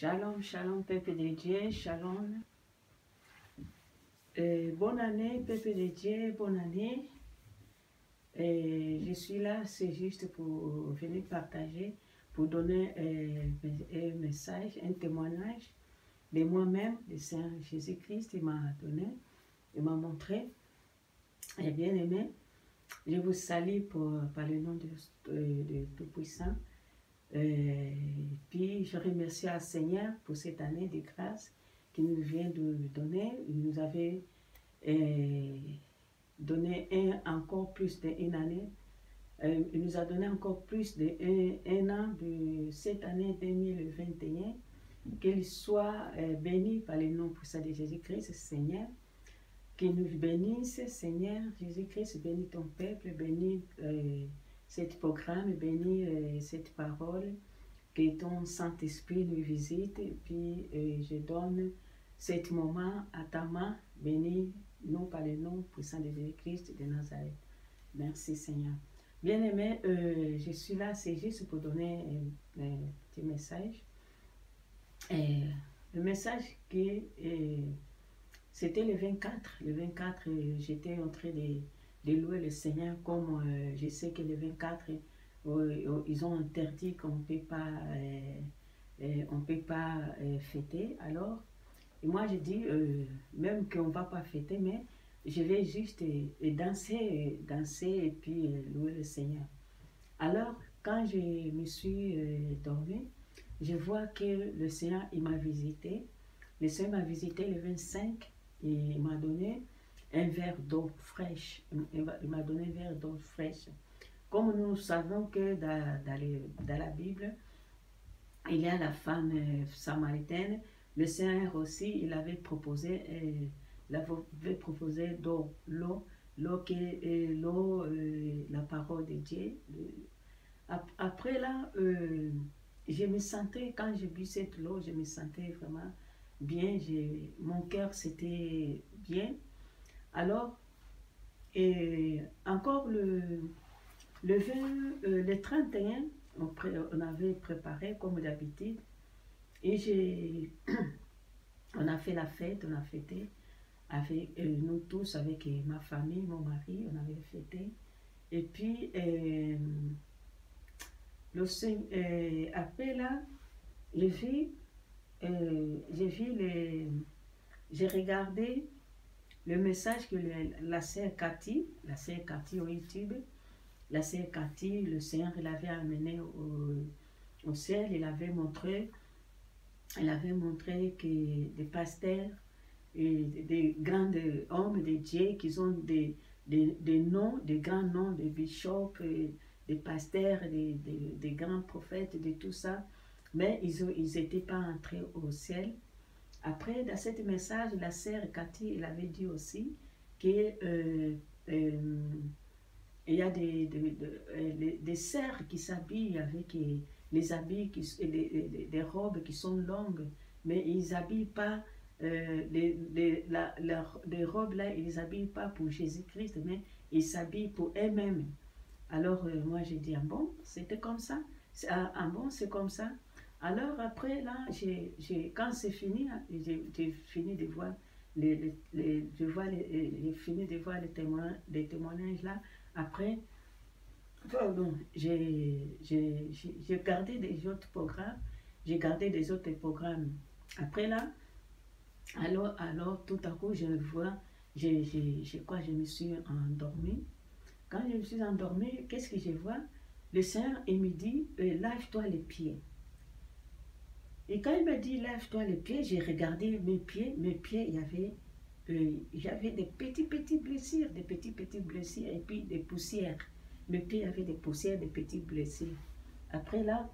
Shalom, shalom, peuple de Dieu, shalom. Bonne année, peuple de Dieu, bonne année. Je suis là, c'est juste pour venir partager, pour donner un message, un témoignage de moi-même, de Saint Jésus-Christ. Il m'a donné, il m'a montré. Et bien aimé, je vous salue par le nom de Tout-Puissant. Puis je remercie le Seigneur pour cette année de grâce qu'il nous vient de donner. Il nous avait donné encore plus d'une année. Il nous a donné encore plus d'un an de cette année 2021. Qu'il soit béni par le nom puissant de Jésus-Christ, Seigneur. Qu'il nous bénisse, Seigneur. Jésus-Christ, bénis ton peuple, bénis cet programme, bénis cette parole, que ton Saint-Esprit nous visite, et puis je donne cet moment à ta main, bénis nous par le nom puissant de Jésus-Christ de Nazareth. Merci Seigneur. Bien-aimé, je suis là, c'est juste pour donner un petit message. Le message que c'était le 24. Le 24, j'étais en train de louer le Seigneur, comme je sais que le 24, ils ont interdit qu'on ne peut pas fêter. Alors, moi je dis, même qu'on ne va pas fêter, mais je vais juste danser et puis louer le Seigneur. Alors, quand je me suis dormie, je vois que le Seigneur, il m'a visité. Le Seigneur m'a visité le 25 et il m'a donné un verre d'eau fraîche. Il m'a donné un verre d'eau fraîche. Comme nous savons que dans la Bible, il y a la femme samaritaine. Le Seigneur aussi, il avait proposé d'eau, l'eau qui est l'eau, la parole de Dieu. Après là, je me sentais, quand j'ai bu cette eau, je me sentais vraiment bien, mon cœur c'était bien. Alors, encore le 31, on avait préparé comme d'habitude, et on a fait la fête, on a fêté avec nous tous, avec ma famille, mon mari, on avait fêté. Et puis, après là, j'ai regardé le message que la sœur Cathy au YouTube, la sœur Cathy, le Seigneur l'avait amené au ciel, il avait montré que des pasteurs et des grands hommes de Dieu qui ont des noms, des grands noms de bishops, des pasteurs, des grands prophètes, de tout ça, mais ils n'étaient pas entrés au ciel. Après, dans ce message, la sœur Cathy, elle avait dit aussi qu'il y a des sœurs qui s'habillent avec les habits, des robes qui sont longues, mais ils n'habillent pas, les robes là, ils ne les habillent pas pour Jésus-Christ, mais ils s'habillent pour eux-mêmes. Alors, moi, j'ai dit, ah bon, c'était comme ça? Ah bon, c'est comme ça? Alors, après, là, quand c'est fini, j'ai fini de voir j'ai fini de voir les témoignages là. Après, bon, j'ai gardé des autres programmes. J'ai gardé des autres programmes. Après là, alors tout à coup, je vois, je me suis endormie. Quand je me suis endormie, qu'est-ce que je vois? Le Seigneur, il me dit, lave-toi les pieds. Et quand il m'a dit, lave-toi les pieds, j'ai regardé mes pieds, il y avait des petites blessures, et puis des poussières. Mes pieds avaient des poussières, des petites blessures. Après là,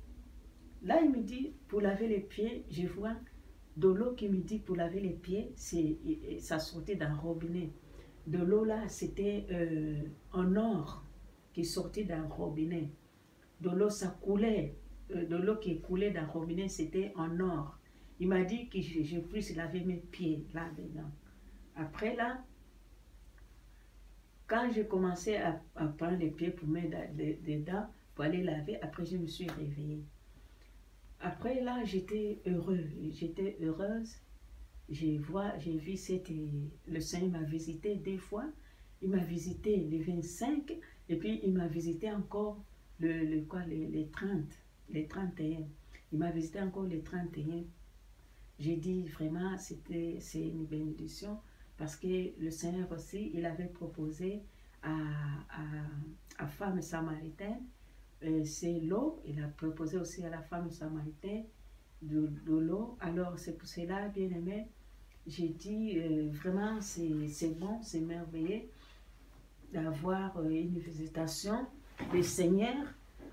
il me dit, pour laver les pieds, je vois de l'eau qui me dit pour laver les pieds, ça sortait d'un robinet. De l'eau là, c'était en or qui sortait d'un robinet. De l'eau, ça coulait. De l'eau qui coulait d'un robinet, c'était en or. Il m'a dit que je puisse laver mes pieds là-dedans. Après là, quand j'ai commencé à prendre les pieds pour mettre dedans, pour aller laver, après je me suis réveillée. après là, j'étais heureuse. J'ai vu, le Seigneur m'a visité 2 fois. Il m'a visité le 25 et puis il m'a visité encore les 30, les 31. Il m'a visité encore les 31. J'ai dit vraiment, c'est une bénédiction parce que le Seigneur aussi, il avait proposé à femme samaritaine, c'est l'eau. Il a proposé aussi à la femme samaritaine de l'eau. Alors c'est pour cela, bien aimé, j'ai dit vraiment c'est bon, c'est merveilleux d'avoir une visitation du Seigneur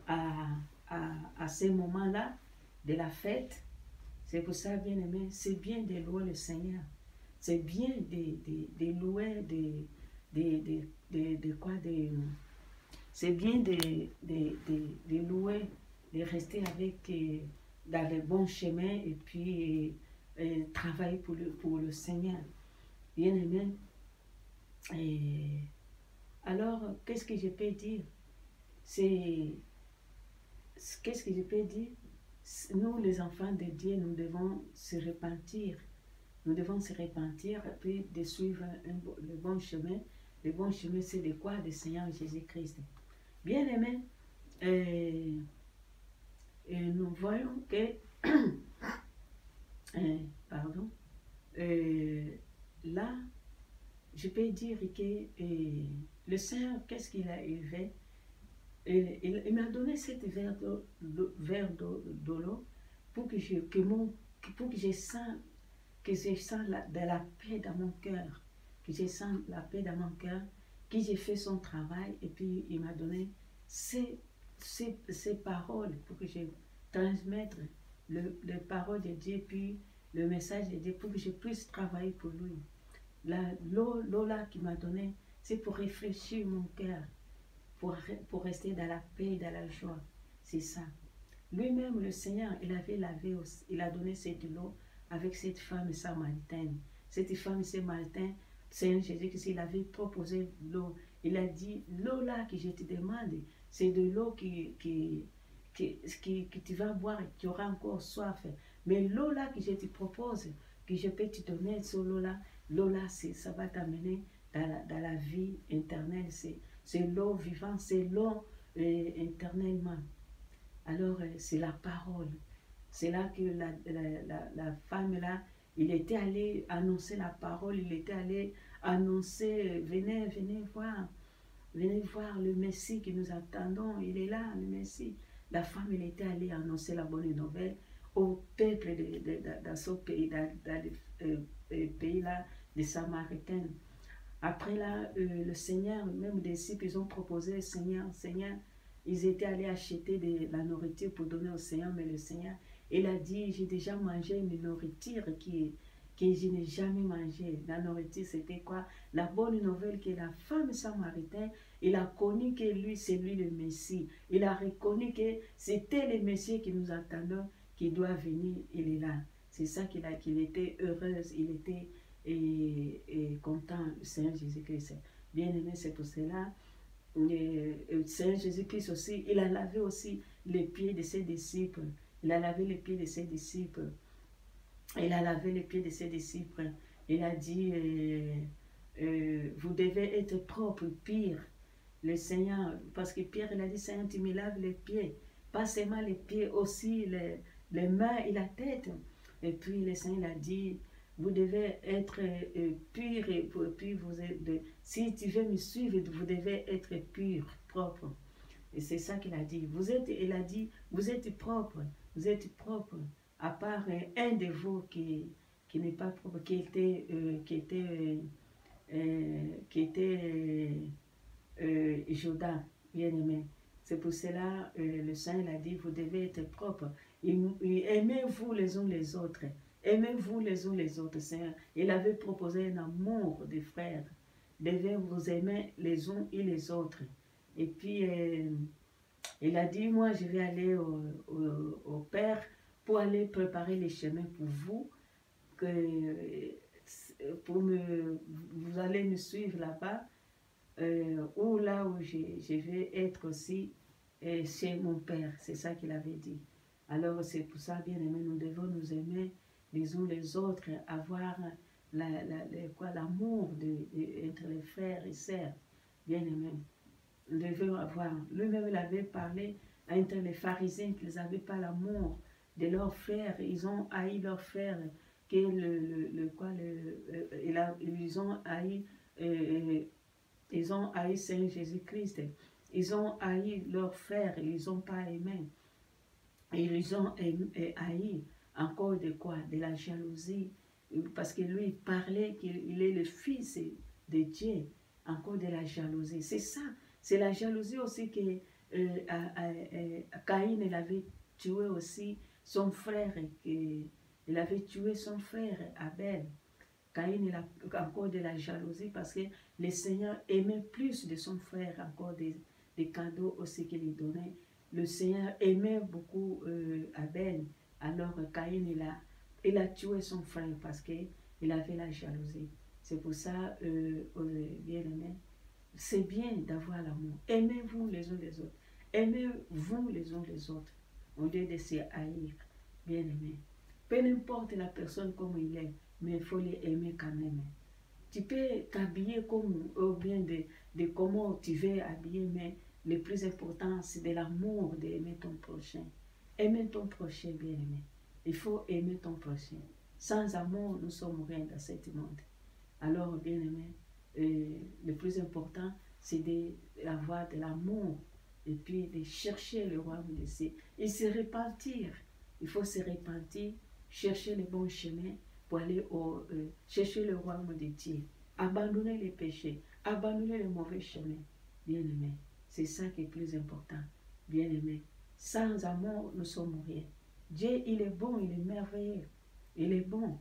à, à ces moments-là de la fête. C'est pour ça, bien aimé, c'est bien de louer le Seigneur. C'est bien de louer, c'est bien de louer, de rester avec, dans le bon chemin et puis travailler pour le Seigneur. Bien aimé. Et alors, qu'est-ce que je peux dire? Qu'est-ce que je peux dire? Nous, les enfants de Dieu, nous devons se repentir. Nous devons se repentir et puis de suivre le bon chemin. Le bon chemin, c'est de quoi? Le Seigneur Jésus-Christ. Bien aimé, et nous voyons que, pardon, là, je peux dire que le Seigneur, qu'est-ce qu'il a élevé? Il m'a donné cette verre d'eau pour que je sente de la paix dans mon cœur, que je sente la paix dans mon cœur, que j'ai fait son travail et puis il m'a donné ces paroles pour que je transmette les paroles de Dieu puis le message de Dieu pour que je puisse travailler pour lui. L'eau là qu'il m'a donné, c'est pour réfléchir mon cœur, pour rester dans la paix et dans la joie. C'est ça. Lui-même, le Seigneur, il avait lavé aussi, il a donné cette eau avec cette femme samaritaine. Cette femme samaritaine, Seigneur Jésus-Christ, il avait proposé l'eau. Il a dit, l'eau là que je te demande, c'est de l'eau que tu vas boire et tu auras encore soif. Mais l'eau là que je te propose, que je peux te donner, sur l'eau là, ça va t'amener dans la vie éternelle. C'est l'eau vivante, c'est l'eau éternellement. Alors, c'est la parole. C'est là que la femme là, il était allé annoncer la parole, il était allé annoncer, venez voir le Messie que nous attendons, il est là, le Messie. La femme, elle était allée annoncer la bonne nouvelle au peuple dans ce pays, dans le pays là, des Samaritains. Après là, le Seigneur, même des disciples, ils ont proposé, Seigneur, ils étaient allés acheter de la nourriture pour donner au Seigneur, mais le Seigneur, il a dit, j'ai déjà mangé une nourriture que je n'ai jamais mangée. La nourriture, c'était quoi? La bonne nouvelle que la femme samaritaine, il a connu que lui, c'est lui le Messie. Il a reconnu que c'était le Messie que nous attendons, qui doit venir, il est là. C'est ça qu'il était heureuse, il était content, le Seigneur Jésus-Christ. Bien aimé, c'est pour cela. Le Seigneur Jésus-Christ aussi, il a lavé aussi les pieds de ses disciples. Il a lavé les pieds de ses disciples. Il a lavé les pieds de ses disciples. Il a dit, vous devez être propre, pire. Le Seigneur, parce que Pierre, il a dit, Seigneur, tu me laves les pieds. Pas seulement les pieds, aussi les mains et la tête. Et puis le Seigneur a dit, vous devez être pur et puis si tu veux me suivre, vous devez être pur, propre. Et c'est ça qu'il a dit. Il a dit, vous êtes propre, à part un de vous qui n'est pas propre, qui était Judas, bien aimé. C'est pour cela le Seigneur a dit, vous devez être propre. Aimez-vous les uns les autres. Aimez-vous les uns les autres, Seigneur. Il avait proposé un amour des frères. Devez vous aimer les uns et les autres. Et puis, il a dit, moi, je vais aller au Père pour aller préparer les chemins pour vous. Vous allez me suivre là-bas. Ou là où je vais être aussi chez mon Père. C'est ça qu'il avait dit. Alors c'est pour ça, bien aimé, nous devons nous aimer les uns les autres, avoir l'amour entre les frères et sœurs, bien aimé. Nous devons avoir, lui-même il avait parlé entre les pharisiens qu'ils n'avaient pas l'amour de leurs frères, ils ont haï leurs frères, que ils ont haï Seigneur Jésus-Christ, ils ont haï leurs frères, ils n'ont pas aimé, et ils ont haï encore de quoi? De la jalousie, parce que lui il parlait qu'il est le fils de Dieu, encore de la jalousie, c'est ça, c'est la jalousie aussi que Caïn il avait tué aussi son frère, il avait tué son frère Abel. Caïn il a encore de la jalousie parce que le Seigneur aimait plus de son frère, encore des cadeaux aussi qu'il lui donnait. Le Seigneur aimait beaucoup Abel, alors Caïn il a tué son frère parce qu'il avait la jalousie. C'est pour ça, bien aimé, c'est bien d'avoir l'amour. Aimez-vous les uns les autres. Aimez-vous les uns les autres, au lieu de se haïr, bien aimé. Peu importe la personne comme il est, mais il faut les aimer quand même. Tu peux t'habiller comme, ou bien de comment tu veux habiller, mais le plus important, c'est de l'amour, d'aimer ton prochain. Aimer ton prochain, bien aimé. Il faut aimer ton prochain. Sans amour, nous sommes rien dans ce monde. Alors, bien aimé, le plus important, c'est d'avoir de l'amour et puis de chercher le royaume de Dieu et se repentir. Il faut se repentir, chercher le bon chemin pour aller chercher le royaume de Dieu. Abandonner les péchés, abandonner le mauvais chemin. Bien aimé, c'est ça qui est plus important. Bien aimé, sans amour, nous sommes rien. Dieu, il est bon, il est merveilleux. Il est bon.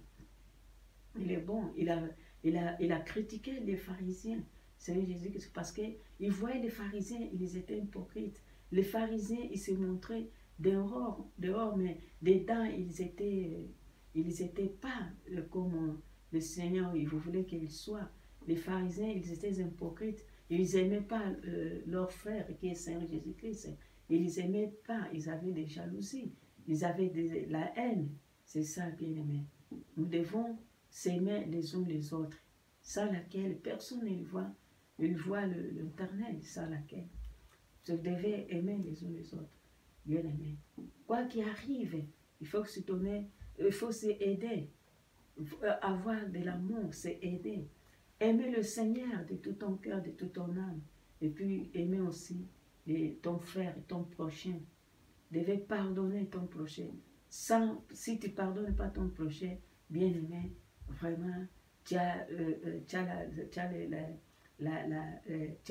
Il est bon. Il a critiqué les pharisiens. Seigneur Jésus, parce qu'il voyait les pharisiens, ils étaient hypocrites. Les pharisiens, ils se montraient dehors, mais dedans, ils étaient pas comme le Seigneur, il voulait qu'ils soient. Les pharisiens, ils étaient hypocrites. Ils n'aimaient pas leur frère, qui est Seigneur Jésus-Christ. Ils les aimaient pas. Ils avaient des jalousies. Ils avaient la haine. C'est ça, bien aimé. Nous devons s'aimer les uns les autres, sans laquelle personne ne voit. Il voit l'éternel, sans laquelle. Vous devez aimer les uns les autres. Bien aimé. Quoi qu'il arrive, il faut se donner, il faut s'aider. Avoir de l'amour, c'est aider. Aimer le Seigneur de tout ton cœur, de toute ton âme. Et puis aimer aussi ton frère, ton prochain. Devez pardonner ton prochain. Si tu ne pardonnes pas ton prochain, bien aimé, vraiment, tu as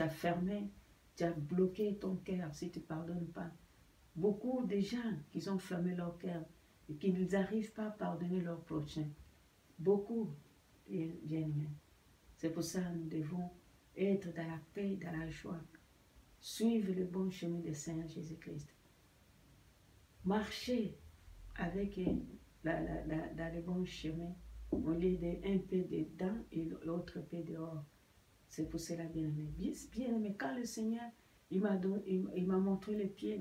fermé, tu as bloqué ton cœur si tu ne pardonnes pas. Beaucoup de gens qui ont fermé leur cœur et qui n'arrivent pas à pardonner leur prochain. Beaucoup, bien aimé. C'est pour ça que nous devons être dans la paix, dans la joie. Suivre le bon chemin du Seigneur Jésus-Christ. Marcher avec dans le bon chemin, au lieu d'un peu dedans et l'autre peu dehors. C'est pour cela, bien aimé. Bien aimé, quand le Seigneur, il m'a montré mes pieds,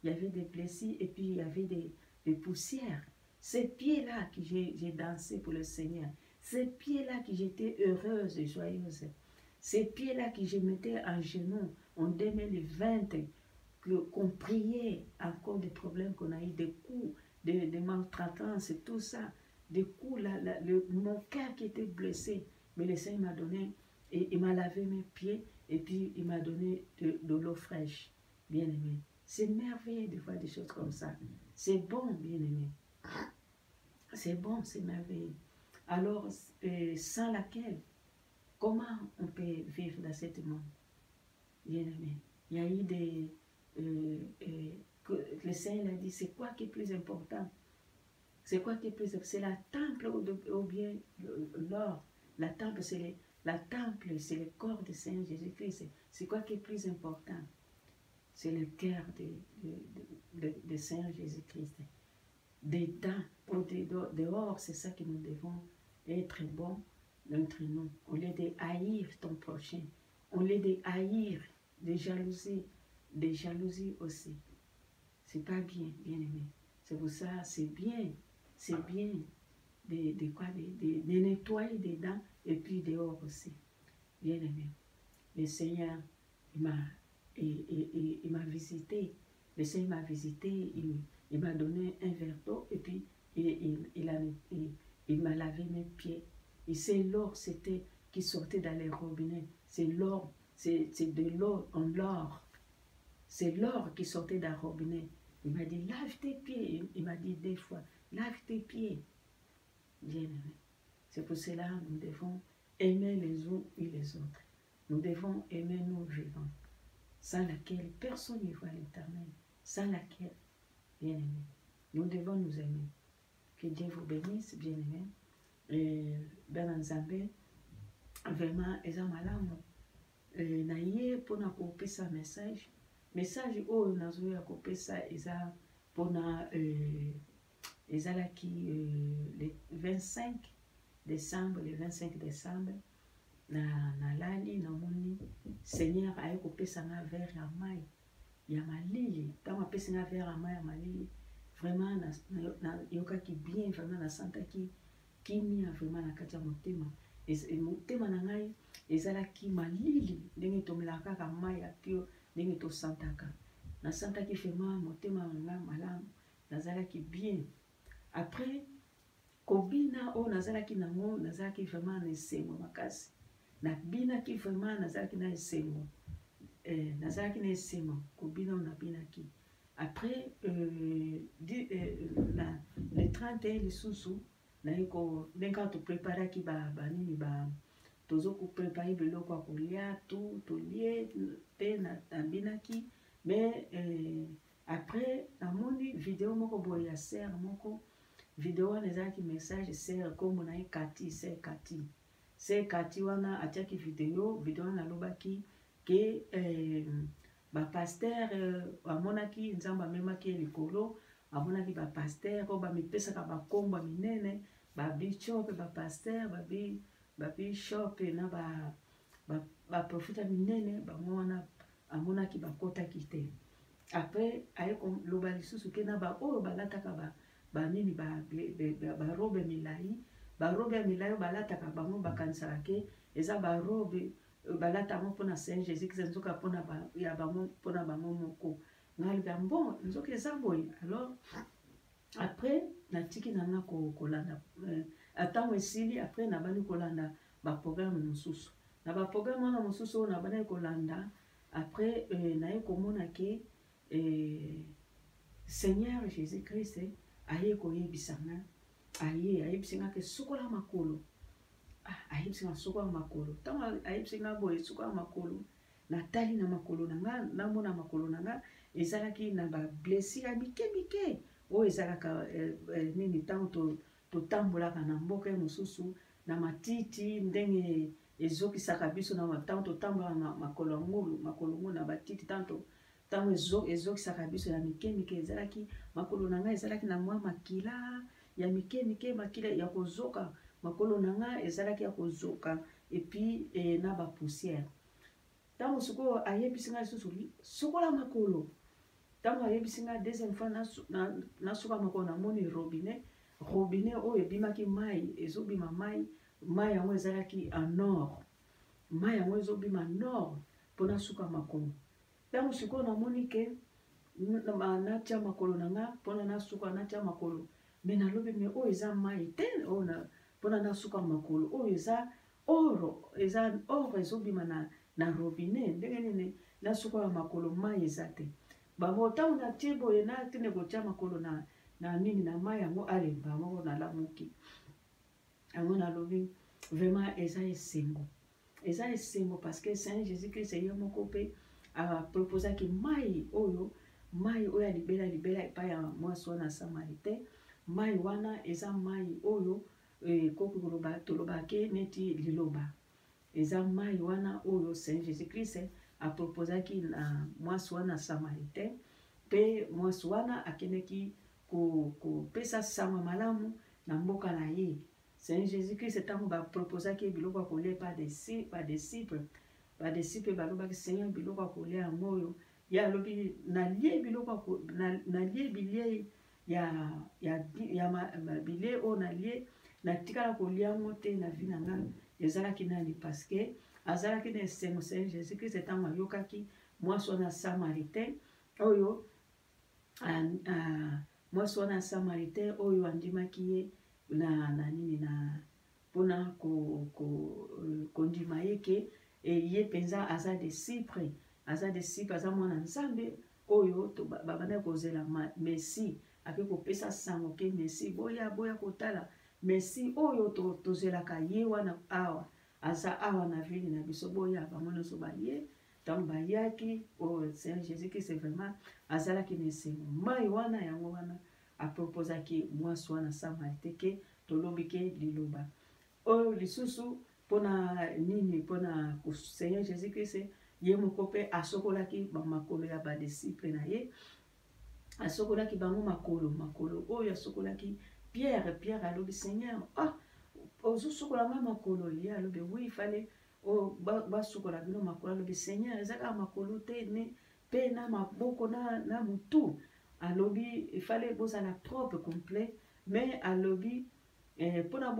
il y avait des blessures et puis il y avait des poussières. Ces pieds-là que j'ai dansé pour le Seigneur. Ces pieds-là que j'étais heureuse et joyeuse. Ces pieds-là que je mettais en genoux en 2020, qu'on priait encore des problèmes qu'on a eu, des coups, des maltraitances et tout ça, des coups, mon cœur qui était blessé. Mais le Seigneur m'a donné, et il m'a lavé mes pieds, et puis il m'a donné de l'eau fraîche, bien aimé. C'est merveilleux de voir des choses comme ça. C'est bon, bien aimé. C'est bon, c'est merveilleux. Alors, sans laquelle, comment on peut vivre dans ce monde? Bien aimé. Il y a eu le Seigneur a dit, c'est quoi qui est plus important? C'est quoi qui est plus important? C'est la temple ou bien l'or. La temple, c'est le corps du Seigneur Jésus-Christ. C'est quoi qui est plus important? C'est le cœur de Seigneur Jésus-Christ. Dedans, dehors, c'est ça que nous devons être bons entre nous. Au lieu de haïr ton prochain, au lieu de haïr des jalousies aussi. C'est pas bien, bien aimé. C'est pour ça, c'est bien de nettoyer dedans et puis dehors aussi. Bien aimé. Le Seigneur, il m'a visité. Le Seigneur m'a visité, il m'a donné un verre d'eau et puis il m'a lavé mes pieds. Et c'est l'or qui sortait dans les robinets. C'est l'or, c'est de l'eau en l'or. C'est l'or qui sortait d'un robinet. Il m'a dit, lave tes pieds. Il m'a dit 2 fois, lave tes pieds. Bien aimé. C'est pour cela que nous devons aimer les uns et les autres. Nous devons aimer nos vivants, sans laquelle personne ne voit l'Éternel, sans laquelle, bien aimé, nous devons nous aimer. Que Dieu vous bénisse, bien aimé. Et Ben Nzambe, vraiment, eza malamu. Na ye pona kopesa message oyo nazoya kopesa eza pona ezalaki le 25 décembre nalali namoni Seigneur aye kopesa nga verre ya mai ya malili. Ntango apesi nga verre ya mai ya malili, vraiment nayokaki bien, vraiment nasantaki kimia vraiment na kati ya motema. Motema na ngai ezalaki malili ndenge tomelaka kaka mai ya pio ndenge tosantaka. Nasantaki vraiment motema na ngai malamu, nazalaki bien. Après kobina oyo nazalaki nango, nazalaki vraiment na esengo makasi. Nabinaki vraiment, nazalaki na esengo. Nazalaki na esengo kobina oyo nabinaki. Après le 31 lisusu naiko ndenge topreparaki banini tozo koprepare biloko ya kolia tolie pe nabinaki. Mais après namoni video moko boye ya sere moko, video wana ezalaki message sere kombo na ye Kati, sere Kati wana atiaki video wana alobaki ke bapaster amonaki Nzambe amemaki ye likolo, amonaki bapaster oyo bamipesaka bakombo minene, babishop, bapaster, babishop na baprofeta minene, bango wana amonaki bakotaki te. Après aye koloba lisusu ke na oyo balataka banini barobe milai, barobe ya milai balataka bango bakanisaka ke eza barobe balata bango mpona Saint Jésus Christ, nzoka ya bango mpona bango moko. Ngalika bon nzoka eza boye. Alors après natiki nanga kolanda atango esili, après nabandi kolanda baprogramme mosusu. Na baprogramme wana mosusu oyo nabandi kolanda, après naye komona ke Seigneur Jésus Christ aye koyebisanga, ayebisinga ke sukola makolo. Ayebisinga sukola makolo. Tango ayebisinga boye sukola makolo, natali na makolo nanga, namona makolo nanga ezalaki na ba blessure mike oyo ezalaka nini tango totambolaka na mboka mosusu na matiti ndenge ezokisaka biso na tango totambola na makolo ngulu na batiti tango ezokisaka biso ya mike ezalaki makolo nanga ezalaki na mwa makila ya mike makila ya kozoka. Makolo nanga ezalaki ya kozoka et puis na ba poussière. Tango suko ayebisinga lisusu sukola makolo. Tango ayebisinga deuxième fois na suka makolo na moni robinet oyo ebimaki mai, ezobima mai yango ezalaki en or. Mai yango ezobima nord mpona suka makolo. Tango suko na moni ke natia makolo nanga mpona nasuka natia makolo, me nalobi me oyo eza mai te oyo mpona nasuka makolo, oyo eza oro ezobima na robinet ndenge nini nasuka ya makolo mai eza te. Bango tango natie boye natinde kotia makolo na nini na mai yango alemba moko nalamuki. Yango nalobi vraiment eza esengo parce que Saint Jésus Christ ye moko pe proposaki mai oyo ya libela epai ya mwasi wana Samaritain. Mai wana eza mai oyo koki tolobake neti liloba. Eza mai wana oyo Saint Jésus Christ aproposaki na mwasi wana Samaritain, pe mwasi wana akendeki kopesa sango malamu na mboka na ye. Saint Jésus Christ tango baproposaki biloko ya kolia badisciple balobaki Seigneur biloko ya kolia yango oyo ye alobi nalie ya mabile oyo nalie natikala kolia yango te na vi na nga ezalaki nani parce que azalaki na esengo Seigneur Jésus Christ ntango ayokaki mwasi wana samaritain oyo mwasi wana samaritain oyo andimaki ye na nini na mpona kondima ye ke ye mpenza aza disciple aza mwana nzambe oyo babandaki kozela mesi ake kopesa sango ke mesi boya kotala mesi oyo tozelaka ye wana awa aza awa na vile na biso boya bango nyonso baye ntango bayaki Seigneur Jésus Christ vraiment azalaki na esengo mai wana yango wana apropozaki mwasi wana samaritain ke tolobi ke liloba oyo lisusu mpona nini mpona Seigneur Jésus Christ ye moko mpe asokolaki bamakolo ya badisciple na ye asokolaki bango makolo oyo asokolaki Pierre alobi Seigneur ozosokola nga makolo ye alobi oui fallait basokola bino makolo alobi Seigneur eza kaka makolo te mpe na maboko na mutu alobi ifallait bozala propre complet mais alobi mpona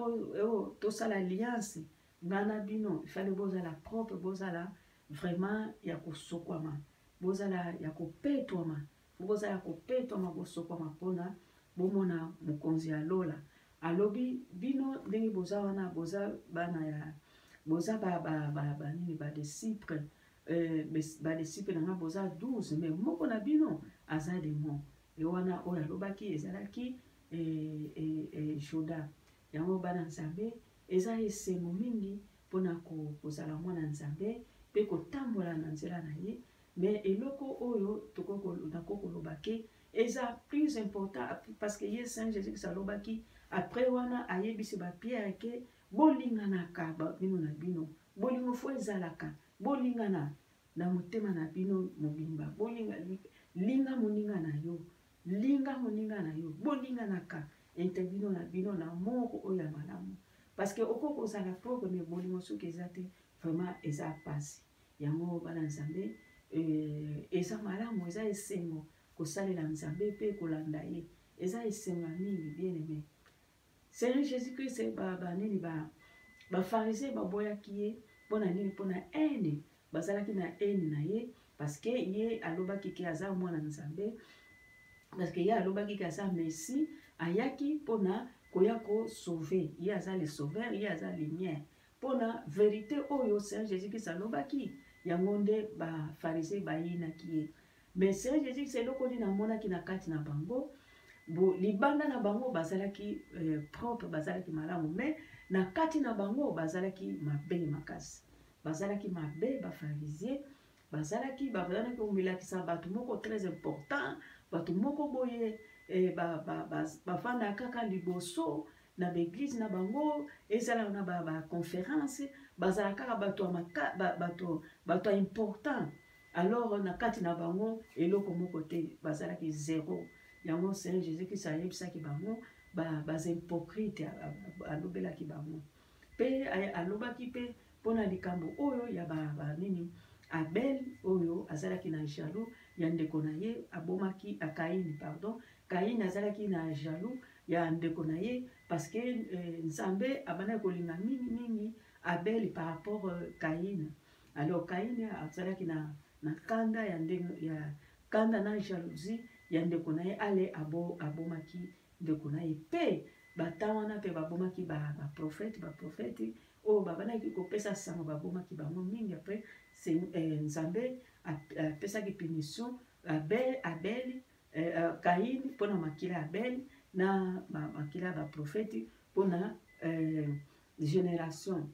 tosala alliance nga na bino ifallait bozala propre bozala vraiment ya kosokwama bozala ya kopetwama bozala kopetwama bosokwama mpona bomona mokonzi ya lola alobi bino ndenge boza wana boza bana ya boza banini badisciple badisciple nanga boza 12 mais moko na bino aza demon wana oyo alobaki ezalaki Juda yango bana nzambe eza esengo mingi mpona kozala mwana nzambe mpe kotambola na nzela na ye mais eloko oyo nako koloba ke eza plus important parce que ye Saint Jésus alobaki après wana ayebisi bapierre ke bolinganaka bino na bino bolingo fo ezalaka bolingana na motema na bino mobimba linga moninga na yo bolinganaka entre bino na bino na moko oyo ya malamu parce que oko kozala propre mais bolingo soki eza te vraiment eza pasi yango bana nzambe eza malamu eza esengo kosalela nzambe mpe kolanda ye eza esengo ya mingi bien aimé Seigneur Jésus Christ banini bafarisien baboyaki ye mpona nini mpona haine bazalaki na haine na ye parce que ye alobaki ke aza mwana nzambe parce que ye alobaki ke aza Messi ayaki mpona koya kosauve ye aza le sauveur ye aza lumière mpona vérité oyo Seigneur Jésus Christ alobaki yango nde bafarisien bayinaki ye mais Seigneur Jésus Christ eloko nini amonaki na kati na bango libanda na bango bazalaki propre bazalaki malamu mais na kati na bango bazalaki mabe makasi bazalaki mabe bafarisien bazalaki komelakisa bato moko très important bato moko boye bafanda kaka liboso na baeglise na bango ezala na baconférence bazala kaka bato ya important alors na kati na bango eloko moko te bazalaki zéro yango Seigneur Jésus Christ ayebisaki bango bahypocrite alobelaki bango mpe alobaki mpe mpona likambo oyo ya banini Abel oyo azalaki na jaloux ya ndeko na ye abomaki Kaini pardon Kaini azalaki na jaloux ya ndeko na ye parce que nzambe abandaki kolinga mingi Abel par rapport Kaini alors Kaini azalaki na kanda ya kanda na jalousie ya ndeko na ye ale abomaki ndeko na ye mpe bata wana mpe babomaki baprofete oyo babandaki kopesa sango babomaki bango mingi apres nzambe apesaki punition Kaini mpona makila ya Abel na makila ya baprofete mpona génération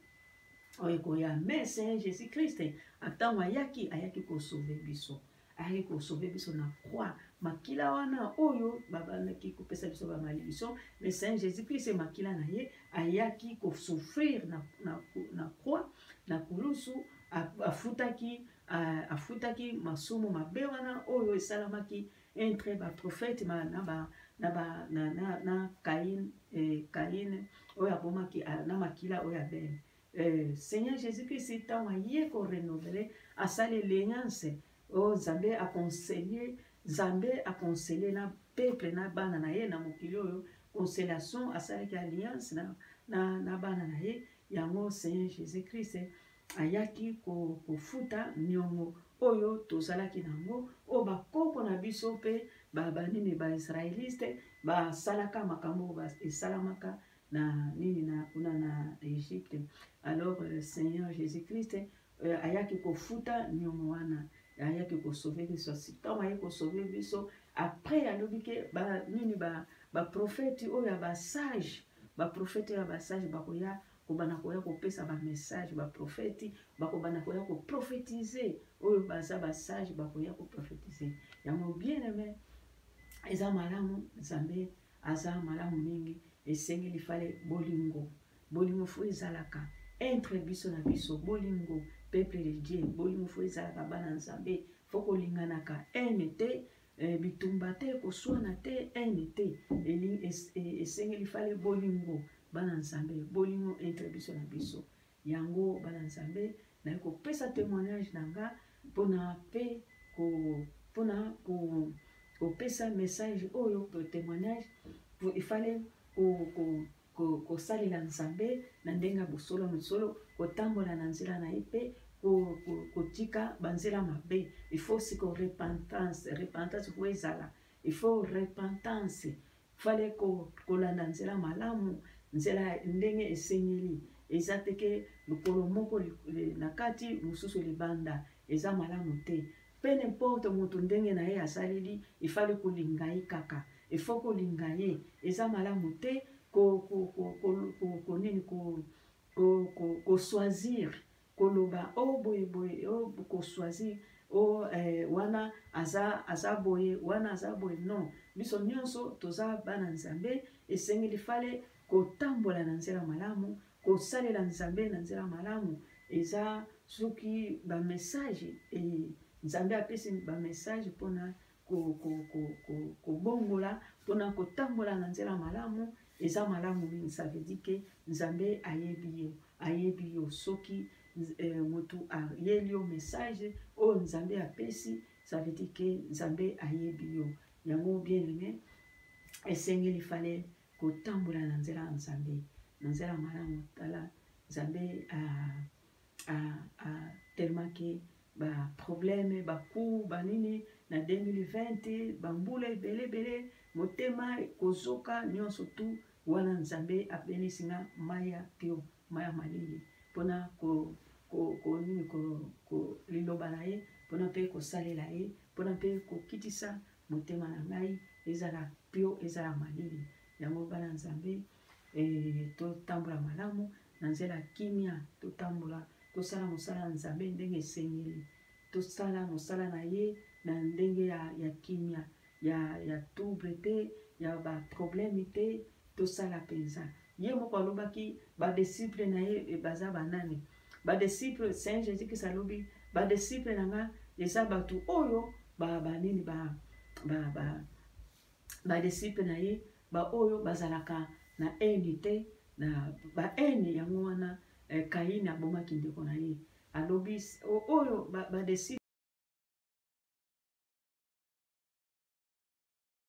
oyo ekoya mais Seigneur Jésus Christ ntango ayaki kosauve biso ayaki kosauve biso na croix makila wana oyo babandaki kopesa biso bamalédiction mais Seigneur Jésus Christ makila na ye ayaki kosouffrir na croix na kulusu afutaki masumu mabe wana oyo esalamaki entre baprofete na Kaini oyo abomaki na makila oyo Abel Seigneur Jésus Christ ntango aye korenouveler asala alliance oyo Nzambe aconseille na peuple na bana na ye na mokili oyo consolation asalaki alliance na bana na ye yango Seigneur Jésus-Christ ayaki kofuta niongo oyo tozalaki nango o bakoko na biso pe banini ba Israéliste basalaka makambo esalamaka na nini na kuna na Égypte. Alors Seigneur Jésus-Christ ayaki kofuta niongo wana ayaki ko sauver biso sitom ayaki ko sauver biso après alobike nini ba prophète oyo ba sage bakoya kobana koya kopesa ba message ba prophète bakobana koya ko prophétiser oyo baza ba sage bakoya ko prophétiser yango bien aimé eza malamu Nzambe aza malamu mingi esengeli fale bolingo fo ezalaka entre biso na biso bolingo peuple de Dieu bolingo fo ezalaka bana Nzambe fo kolinganaka te bitumba te koswana te te esengeli fale bolingo bana Nzambe bolingo entre biso na biso yango bana Nzambe na kopesa témoignage nanga pona pe pona kopesa message oyo témoignage il fallait kosalela Nzambe na ndenga bosolo kotambola na nzela na ye pe kotika banzela mabe. Il faut aussi que repentance pour ezala. Il faut repentance. Il fallait kolanda nzela malamu, nzela ndenge esengeli. Eza teke lokolo moko na kati mususu libanda eza malamu te. Peu n'importe moto ndenge na ye asaleli, il fallait kolinga ye kaka. Il faut kolinga ye. Eza malamu te ko choisir koloba boye ko choisir wana aza boye wana aza boye non biso nyonso toza bana Nzambe esengeli fale kotambola na nzela malamu kosalela Nzambe na nzela malamu eza soki ba message Nzambe apesi ba message pona bongola pona kotambola na nzela malamu eza malamu mingi. Ça veut dire que Nzambe ayebi yo soki motu ayeli yo message o Nzambe apesi, ça veut dire que Nzambe ayebi yo yango bien aimé esengeli fale kotambola na nzela Nzambe na nzela malamu tala Nzambe tellement que ba problème ba coup ba nini na 2020 bambula belebele motema kozoka nyonso tu wana Nzambe apenisinga maya pio maya malili pona nini liloba na ye pona pe kosalela ye pona pe kokitisa motema na ngai ezala pio ezala malili yango bana Nzambe totambola malamu na nzela kimia totambola tosala mosala Nzambe ndenge esengeli tosala mosala na ye na ndenge ya kimia ya trouble te ya ba problème te tosala penza ye moko alobaki ba disciple na ye baza banani ba disciple Saint Jésus qui salobi ba disciple nanga eza batu oyo banini ba disciple na ye ba oyo bazalaka na unité na ba eni yango wana Kaini abomaki ndeko na ye alobi oyo ba disciple